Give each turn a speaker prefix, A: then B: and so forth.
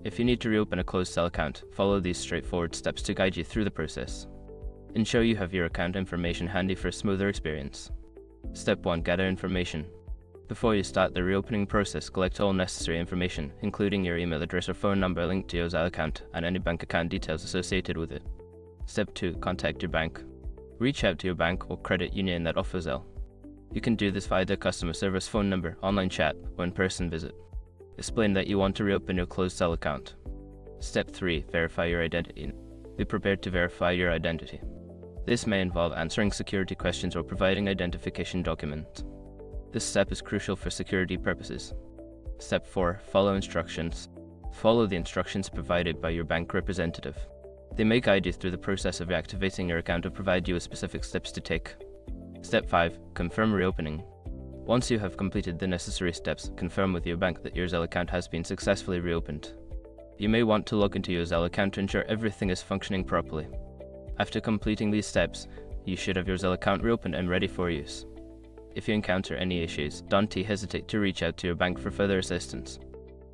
A: If you need to reopen a closed Zelle account, follow these straightforward steps to guide you through the process. Ensure you have your account information handy for a smoother experience. Step 1. Gather information. Before you start the reopening process, collect all necessary information, including your email address or phone number linked to your Zelle account and any bank account details associated with it. Step 2. Contact your bank. Reach out to your bank or credit union that offers Zelle. You can do this via their customer service phone number, online chat, or in-person visit. Explain that you want to reopen your closed Zelle account. Step 3. Verify your identity. Be prepared to verify your identity. This may involve answering security questions or providing identification documents. This step is crucial for security purposes. Step 4. Follow instructions. Follow the instructions provided by your bank representative. They may guide you through the process of reactivating your account or provide you with specific steps to take. Step 5. Confirm reopening. Once you have completed the necessary steps, confirm with your bank that your Zelle account has been successfully reopened. You may want to log into your Zelle account to ensure everything is functioning properly. After completing these steps, you should have your Zelle account reopened and ready for use. If you encounter any issues, don't hesitate to reach out to your bank for further assistance.